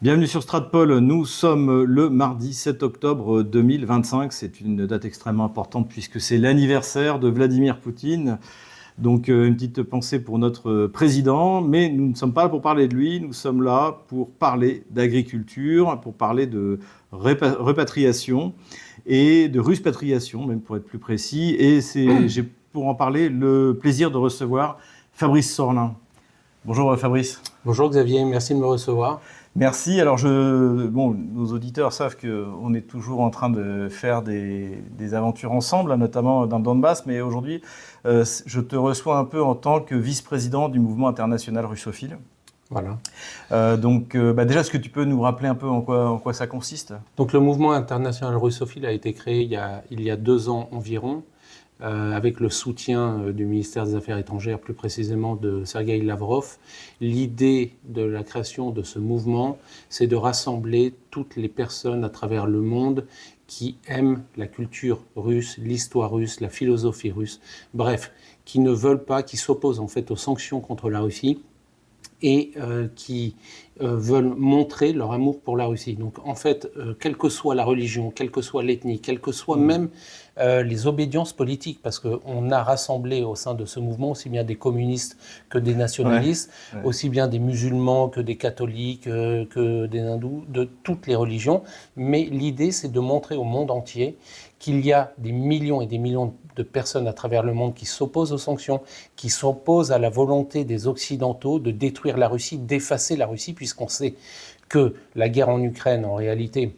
Bienvenue sur Stratpol, nous sommes le mardi 7 octobre 2025, c'est une date extrêmement importante puisque c'est l'anniversaire de Vladimir Poutine. Donc une petite pensée pour notre président, mais nous ne sommes pas là pour parler de lui, nous sommes là pour parler d'agriculture, pour parler de repatriation et de ruspatriation, même pour être plus précis. Et j'ai pour en parler le plaisir de recevoir Fabrice Sorlin. Bonjour Fabrice. Bonjour Xavier, merci de me recevoir. Merci. Alors, nos auditeurs savent qu'on est toujours en train de faire des aventures ensemble, notamment dans le Donbass, mais aujourd'hui, je te reçois un peu en tant que vice-président du mouvement international russophile. Voilà. Déjà, est-ce que tu peux nous rappeler un peu en quoi ça consiste ? Donc, le mouvement international russophile a été créé il y a 2 ans environ, avec le soutien du ministère des Affaires étrangères, plus précisément de Sergueï Lavrov. L'idée de la création de ce mouvement, c'est de rassembler toutes les personnes à travers le monde qui aiment la culture russe, l'histoire russe, la philosophie russe, bref, qui ne veulent pas, qui s'opposent en fait aux sanctions contre la Russie et qui veulent montrer leur amour pour la Russie. Donc en fait, quelle que soit la religion, quelle que soit l'ethnie, quelles que soient même les obédiences politiques, parce qu'on a rassemblé au sein de ce mouvement aussi bien des communistes que des nationalistes, aussi bien des musulmans que des catholiques, que des hindous, de toutes les religions. Mais l'idée, c'est de montrer au monde entier qu'il y a des millions et des millions de personnes à travers le monde qui s'opposent aux sanctions, qui s'opposent à la volonté des Occidentaux de détruire la Russie, d'effacer la Russie, puisqu'on sait que la guerre en Ukraine, en réalité,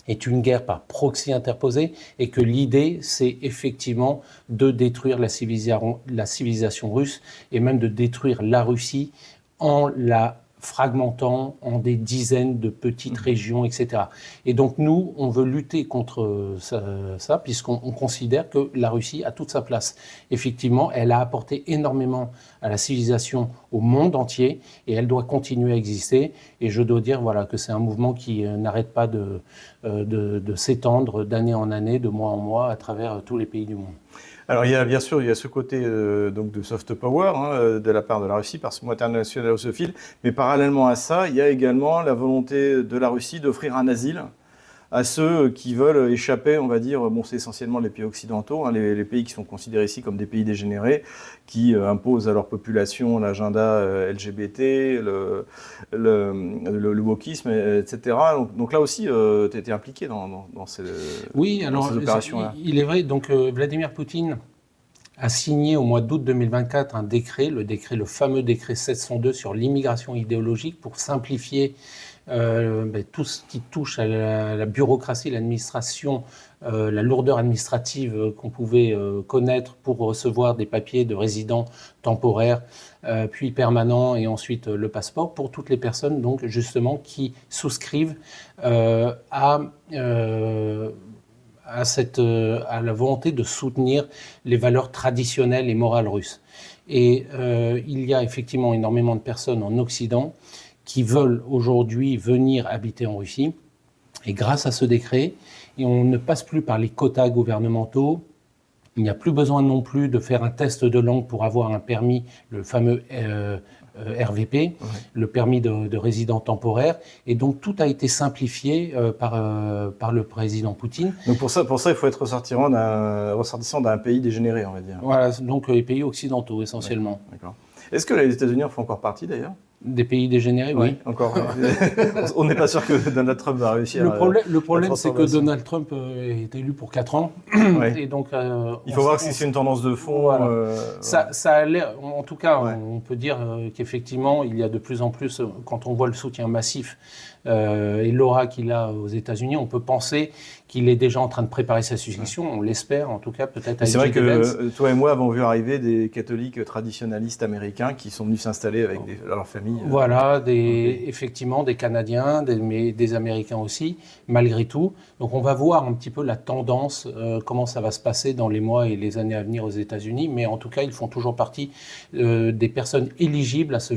est une guerre par proxy interposé et que l'idée, c'est effectivement de détruire la civilisation russe et même de détruire la Russie en la fragmentant en des dizaines de petites régions, etc. Et donc nous, on veut lutter contre ça puisqu'on considère que la Russie a toute sa place. Effectivement, elle a apporté énormément à la civilisation au monde entier et elle doit continuer à exister. Et je dois dire que c'est un mouvement qui n'arrête pas de s'étendre d'année en année, de mois en mois, à travers tous les pays du monde. Alors, bien sûr, il y a ce côté donc de soft power de la part de la Russie par ce mouvement international russophile, mais parallèlement à ça, il y a également la volonté de la Russie d'offrir un asile à ceux qui veulent échapper, on va dire, c'est essentiellement les pays occidentaux, les pays qui sont considérés ici comme des pays dégénérés, qui imposent à leur population l'agenda LGBT, le wokisme, etc. Donc là aussi, tu étais impliqué dans ces opérations-là. Il est vrai, donc Vladimir Poutine a signé au mois d'août 2024 un décret, le fameux décret 702 sur l'immigration idéologique pour simplifier tout ce qui touche à la bureaucratie, l'administration, la lourdeur administrative qu'on pouvait connaître pour recevoir des papiers de résidents temporaires, puis permanents et ensuite le passeport pour toutes les personnes donc justement qui souscrivent à la volonté de soutenir les valeurs traditionnelles et morales russes. Et il y a effectivement énormément de personnes en Occident qui veulent aujourd'hui venir habiter en Russie. Et grâce à ce décret, on ne passe plus par les quotas gouvernementaux. Il n'y a plus besoin non plus de faire un test de langue pour avoir un permis, le fameux RVP, le permis de résident temporaire. Et donc, tout a été simplifié par le président Poutine. Donc, pour ça, il faut être ressortissant d'un pays dégénéré, on va dire. Voilà, donc les pays occidentaux, essentiellement. D'accord. Est-ce que les États-Unis en font encore partie, d'ailleurs ? Des pays dégénérés, oui. Encore. On n'est pas sûr que Donald Trump va réussir. Le problème, c'est que Donald Trump est élu pour 4 ans. Et donc, il faut voir si c'est une tendance de fond. Voilà. Ça a l'air, en tout cas, on peut dire qu'effectivement, il y a de plus en plus, quand on voit le soutien massif et l'aura qu'il a aux États-Unis, on peut penser qu'il est déjà en train de préparer sa succession. On l'espère, en tout cas, peut-être. C'est vrai que toi et moi avons vu arriver des catholiques traditionnalistes américains qui sont venus s'installer avec leur famille. Voilà, effectivement, des Canadiens, mais des Américains aussi, malgré tout. Donc on va voir un petit peu la tendance, comment ça va se passer dans les mois et les années à venir aux États-Unis. Mais en tout cas, ils font toujours partie des personnes éligibles à ce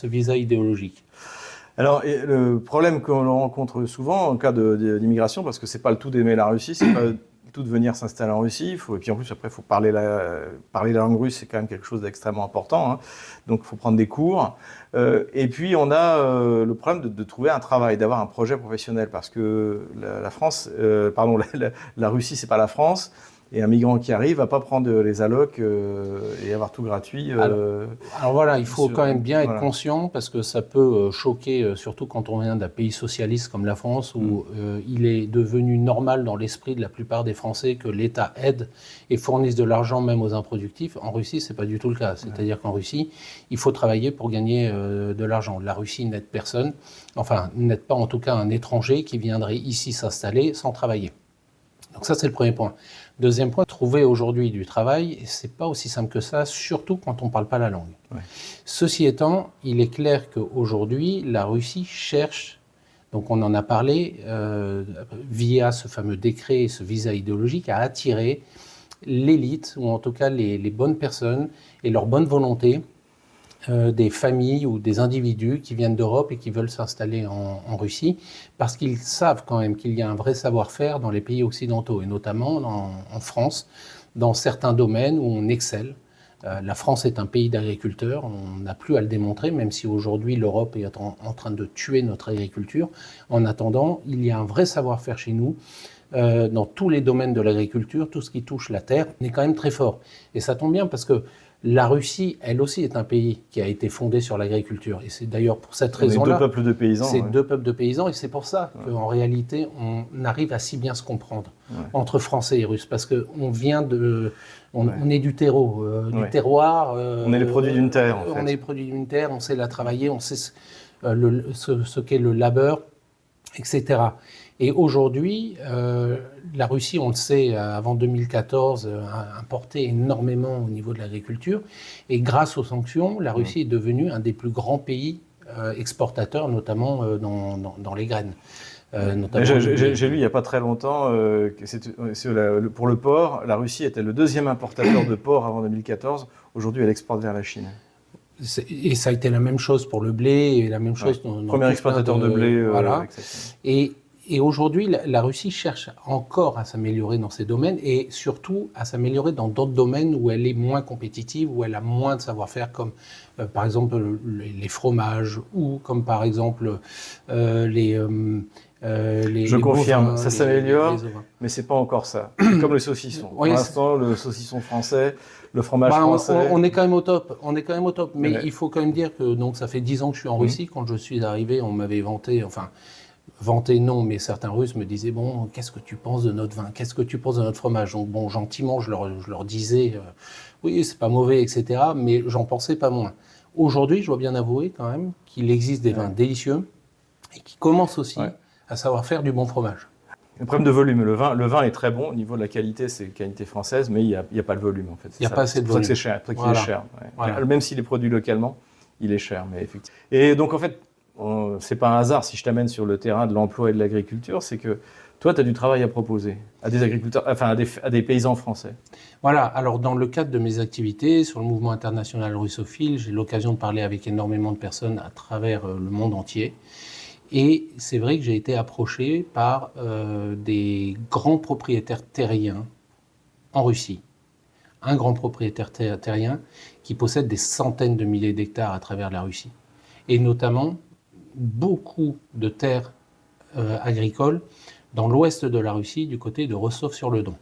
visa idéologique. Alors, le problème que l'on rencontre souvent en cas d'immigration, parce que c'est pas le tout d'aimer la Russie, c'est pas toutes venir s'installer en Russie. Et puis en plus, après, il faut parler la langue russe, c'est quand même quelque chose d'extrêmement important. Hein. Donc, il faut prendre des cours. Et puis, on a le problème de trouver un travail, d'avoir un projet professionnel, parce que la Russie, c'est pas la France. Et un migrant qui arrive va pas prendre les allocs et avoir tout gratuit. Alors voilà, il faut quand même bien être conscient, parce que ça peut choquer, surtout quand on vient d'un pays socialiste comme la France, où il est devenu normal dans l'esprit de la plupart des Français que l'État aide et fournisse de l'argent même aux improductifs. En Russie, c'est pas du tout le cas. C'est-à-dire qu'en Russie, il faut travailler pour gagner de l'argent. La Russie n'aide personne, enfin n'aide pas en tout cas un étranger qui viendrait ici s'installer sans travailler. Donc ça, c'est le premier point. Deuxième point, trouver aujourd'hui du travail, c'est pas aussi simple que ça, surtout quand on ne parle pas la langue. Ouais. Ceci étant, il est clair qu'aujourd'hui, la Russie cherche, donc on en a parlé, via ce fameux décret, ce visa idéologique, à attirer l'élite, ou en tout cas les bonnes personnes et leur bonne volonté, des familles ou des individus qui viennent d'Europe et qui veulent s'installer en Russie, parce qu'ils savent quand même qu'il y a un vrai savoir-faire dans les pays occidentaux, et notamment en France, dans certains domaines où on excelle. La France est un pays d'agriculteurs, on n'a plus à le démontrer, même si aujourd'hui l'Europe est en train de tuer notre agriculture. En attendant, il y a un vrai savoir-faire chez nous. Dans tous les domaines de l'agriculture, tout ce qui touche la terre, est quand même très fort. Et ça tombe bien parce que la Russie, elle aussi, est un pays qui a été fondé sur l'agriculture. Et c'est d'ailleurs pour cette raison-là... deux peuples de paysans. C'est deux peuples de paysans, et c'est pour ça qu'en réalité, on arrive à si bien se comprendre entre Français et Russes. Parce qu'on vient de... On est du terreau, du terroir. On est les produits d'une terre, en fait. On est les produits d'une terre, on sait la travailler, on sait ce qu'est le labeur, etc. Et aujourd'hui, la Russie, on le sait, avant 2014, a importé énormément au niveau de l'agriculture. Et grâce aux sanctions, la Russie est devenue un des plus grands pays exportateurs, notamment dans les graines. J'ai lu il n'y a pas très longtemps que pour le porc, la Russie était le deuxième importateur de porc avant 2014. Aujourd'hui, elle exporte vers la Chine. Et ça a été la même chose pour le blé, et la même chose dans premier exportateur de blé. Voilà. Et aujourd'hui, la Russie cherche encore à s'améliorer dans ces domaines, et surtout à s'améliorer dans d'autres domaines où elle est moins compétitive, où elle a moins de savoir-faire, comme par exemple les fromages, ou comme par exemple les confirme, bovins, ça s'améliore, mais c'est pas encore ça. Comme le saucisson. Pour l'instant, le saucisson français, le fromage français... On est quand même au top, mais il faut quand même dire que donc, ça fait 10 ans que je suis en Russie. Quand je suis arrivé, on m'avait vanté non, mais certains Russes me disaient, bon, qu'est-ce que tu penses de notre vin? Qu'est-ce que tu penses de notre fromage? Donc bon, gentiment, je leur disais, oui, c'est pas mauvais, etc., mais j'en pensais pas moins. Aujourd'hui, je dois bien avouer quand même qu'il existe des vins délicieux et qui commencent aussi à savoir faire du bon fromage. Le problème de volume, le vin est très bon, au niveau de la qualité, c'est qualité française, mais il n'y a pas le volume en fait. Il n'y a pas assez de volume. C'est pour ça que c'est cher, il est cher. Voilà. Même s'il est produit localement, il est cher, mais effectivement. Et donc en fait, c'est pas un hasard si je t'amène sur le terrain de l'emploi et de l'agriculture, c'est que toi, tu as du travail à proposer à des agriculteurs, enfin à des paysans français. Voilà, alors dans le cadre de mes activités sur le mouvement international russophile, j'ai l'occasion de parler avec énormément de personnes à travers le monde entier. Et c'est vrai que j'ai été approché par des grands propriétaires terriens en Russie. Un grand propriétaire terrien qui possède des centaines de milliers d'hectares à travers la Russie. Et notamment beaucoup de terres agricoles dans l'ouest de la Russie, du côté de Rostov-sur-le-Don,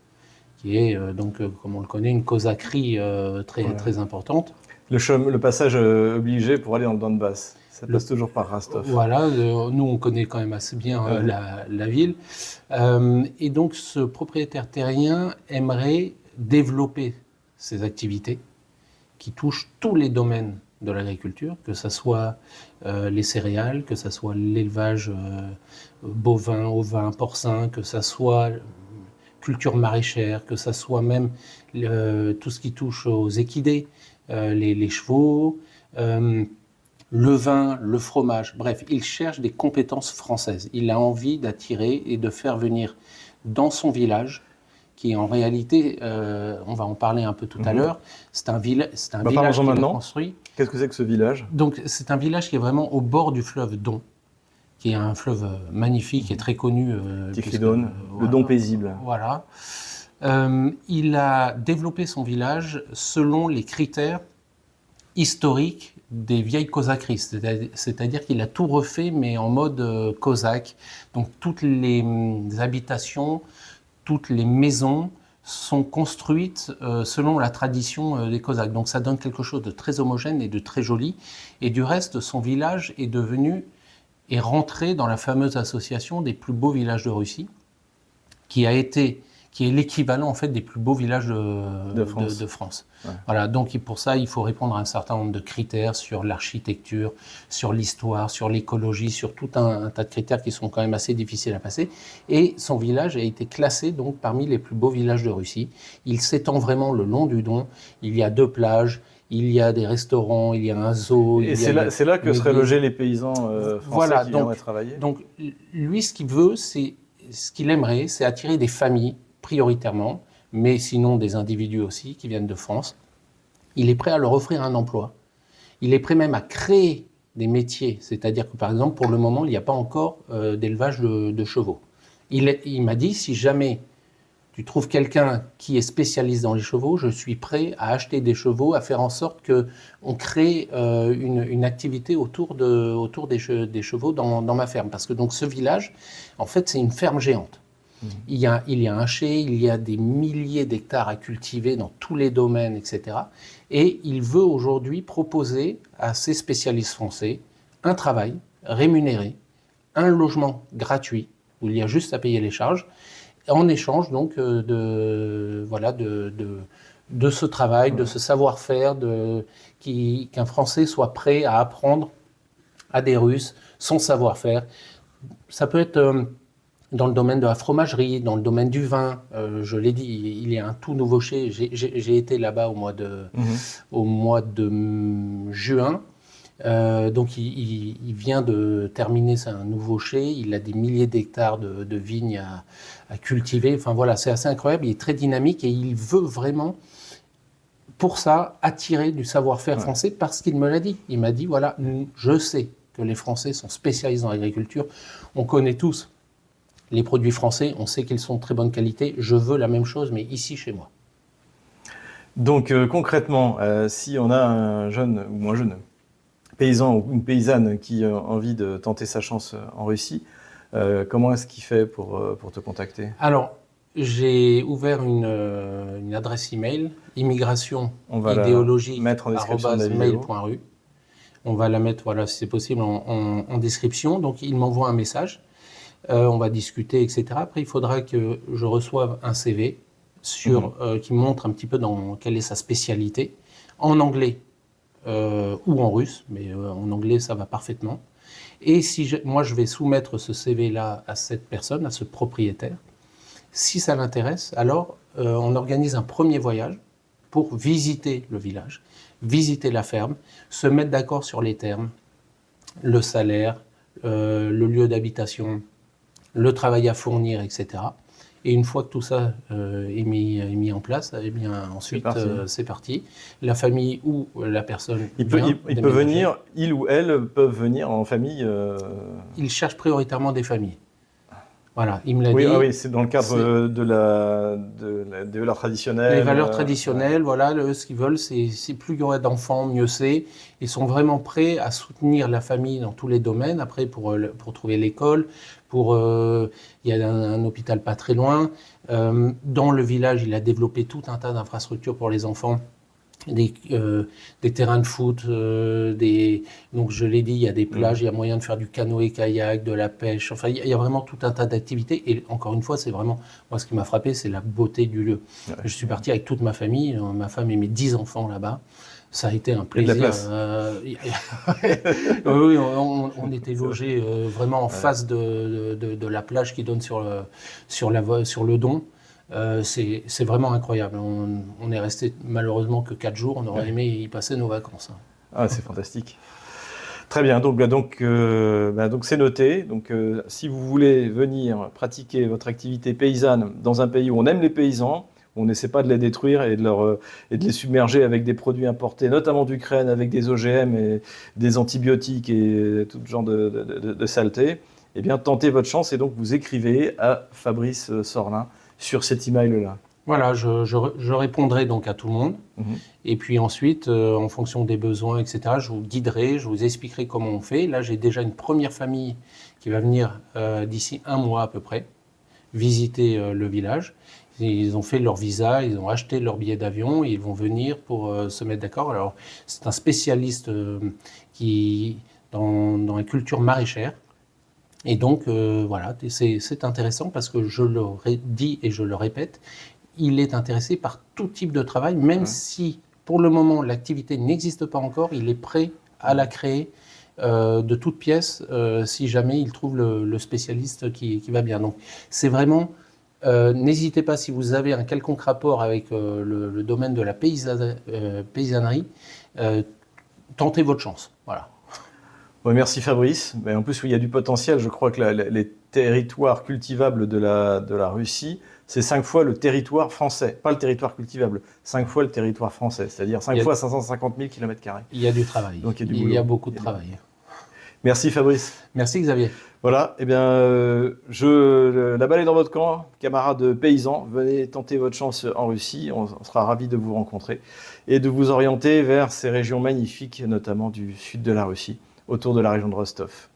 qui est donc, comme on le connaît, une cosacrie très importante. Le passage obligé pour aller dans le Donbass, ça passe toujours par Rostov. Voilà, nous on connaît quand même assez bien la ville. Et donc ce propriétaire terrien aimerait développer ses activités qui touchent tous les domaines de l'agriculture, que ce soit les céréales, que ce soit l'élevage bovin, ovin, porcin, que ce soit culture maraîchère, que ce soit même tout ce qui touche aux équidés, les chevaux, le vin, le fromage. Bref, il cherche des compétences françaises. Il a envie d'attirer et de faire venir dans son village, qui en réalité, on va en parler un peu tout à l'heure, c'est un village qu'il a construit. Qu'est-ce que c'est que ce village? Donc, c'est un village qui est vraiment au bord du fleuve Don, qui est un fleuve magnifique et très connu. le Don paisible. Voilà. Il a développé son village selon les critères historiques des vieilles cosaqueries, c'est-à-dire qu'il a tout refait, mais en mode cosaque. Donc toutes les habitations, toutes les maisons sont construites selon la tradition des Cosaques. Donc ça donne quelque chose de très homogène et de très joli. Et du reste, son village est rentré dans la fameuse association des plus beaux villages de Russie, qui est l'équivalent en fait des plus beaux villages de France. Ouais. Voilà, donc pour ça, il faut répondre à un certain nombre de critères sur l'architecture, sur l'histoire, sur l'écologie, sur tout un tas de critères qui sont quand même assez difficiles à passer. Et son village a été classé donc parmi les plus beaux villages de Russie. Il s'étend vraiment le long du Don. Il y a 2 plages. Il y a des restaurants, il y a un zoo. Et c'est là que seraient logés les paysans français qui viendraient travailler. Donc lui, ce qu'il veut, ce qu'il aimerait, c'est attirer des familles prioritairement, mais sinon des individus aussi qui viennent de France. Il est prêt à leur offrir un emploi. Il est prêt même à créer des métiers, c'est-à-dire que par exemple, pour le moment, il n'y a pas encore d'élevage de chevaux. Il m'a dit, si jamais tu trouves quelqu'un qui est spécialiste dans les chevaux, je suis prêt à acheter des chevaux, à faire en sorte qu'on crée une activité autour des chevaux dans ma ferme. Parce que donc ce village, en fait, c'est une ferme géante. Il y a un chai, il y a des milliers d'hectares à cultiver dans tous les domaines, etc. Et il veut aujourd'hui proposer à ces spécialistes français un travail rémunéré, un logement gratuit, où il y a juste à payer les charges, en échange donc de ce travail, de ce savoir-faire, qu'un Français soit prêt à apprendre à des Russes son savoir-faire. Ça peut être dans le domaine de la fromagerie, dans le domaine du vin. Je l'ai dit, il y a un tout nouveau chai. J'ai été là-bas au mois de juin. Donc il vient de terminer un nouveau chai, il a des milliers d'hectares de vignes à cultiver, enfin voilà, c'est assez incroyable, il est très dynamique et il veut vraiment, pour ça, attirer du savoir-faire français parce qu'il me l'a dit. Il m'a dit, voilà, je sais que les Français sont spécialistes dans l'agriculture, on connaît tous les produits français, on sait qu'ils sont de très bonne qualité, je veux la même chose, mais ici, chez moi. Donc concrètement, si on a un jeune ou moins jeune paysan ou une paysanne qui a envie de tenter sa chance en Russie, comment est-ce qu'il fait pour te contacter ? Alors, j'ai ouvert une adresse email, immigration-idéologie@mail.ru. On va la mettre, voilà, si c'est possible, en description. Donc, il m'envoie un message, on va discuter, etc. Après, il faudra que je reçoive un CV qui montre un petit peu dans quelle est sa spécialité, en anglais. Ou en russe, mais en anglais ça va parfaitement. Et moi je vais soumettre ce CV-là à cette personne, à ce propriétaire. Si ça l'intéresse, alors on organise un premier voyage pour visiter le village, visiter la ferme, se mettre d'accord sur les termes, le salaire, le lieu d'habitation, le travail à fournir, etc. Et une fois que tout ça est mis en place, eh bien ensuite c'est parti. La famille ou la personne il peut venir, il ou elle peuvent venir en famille. Il cherche prioritairement des familles. Voilà, il me l'a dit. Ah oui, c'est dans le cadre des valeurs traditionnelles. Les valeurs traditionnelles, voilà, ce qu'ils veulent, c'est plus il y aura d'enfants, mieux c'est. Ils sont vraiment prêts à soutenir la famille dans tous les domaines. Après, pour trouver l'école, il y a un hôpital pas très loin. Dans le village, il a développé tout un tas d'infrastructures pour les enfants. Des terrains de foot, donc je l'ai dit, il y a des plages, il y a moyen de faire du canoë-kayak, de la pêche, enfin il y a vraiment tout un tas d'activités et encore une fois c'est vraiment, moi ce qui m'a frappé c'est la beauté du lieu. Ouais. Je suis parti avec toute ma famille, ma femme et mes 10 enfants là-bas, ça a été un plaisir. Oui, on était logés vraiment en face de la plage qui donne sur le Don. C'est vraiment incroyable. On est resté malheureusement que 4 jours. On aurait aimé y passer nos vacances. Ah, c'est fantastique. Très bien. Donc c'est noté. Donc, si vous voulez venir pratiquer votre activité paysanne dans un pays où on aime les paysans, où on n'essaie pas de les détruire et de les submerger avec des produits importés, notamment d'Ukraine, avec des OGM et des antibiotiques et tout genre de saleté, eh bien, tentez votre chance et donc vous écrivez à Fabrice Sorlin sur cet email-là. Voilà, je répondrai donc à tout le monde. Mhm. Et puis ensuite, en fonction des besoins, etc., je vous guiderai, je vous expliquerai comment on fait. Là, j'ai déjà une première famille qui va venir d'ici un mois à peu près, visiter le village. Ils ont fait leur visa, ils ont acheté leur billet d'avion et ils vont venir pour se mettre d'accord. Alors, c'est un spécialiste qui dans la culture maraîchère. Et donc, voilà, c'est intéressant parce que je le dis et je le répète, il est intéressé par tout type de travail, même si pour le moment l'activité n'existe pas encore, il est prêt à la créer de toutes pièces si jamais il trouve le spécialiste qui va bien. Donc c'est vraiment, n'hésitez pas si vous avez un quelconque rapport avec le domaine de la paysannerie, tentez votre chance. Voilà. Ouais, merci Fabrice. Mais en plus, il y a du potentiel. Je crois que les territoires cultivables de la Russie, c'est 5 fois le territoire français. Pas le territoire cultivable, 5 fois le territoire français. C'est-à-dire 5 fois 550 000 km². Il y a du travail. Donc il y a beaucoup de travail. Merci Fabrice. Merci Xavier. Voilà, eh bien, la balle est dans votre camp, camarades paysans. Venez tenter votre chance en Russie. On sera ravis de vous rencontrer et de vous orienter vers ces régions magnifiques, notamment du sud de la Russie, autour de la région de Rostov.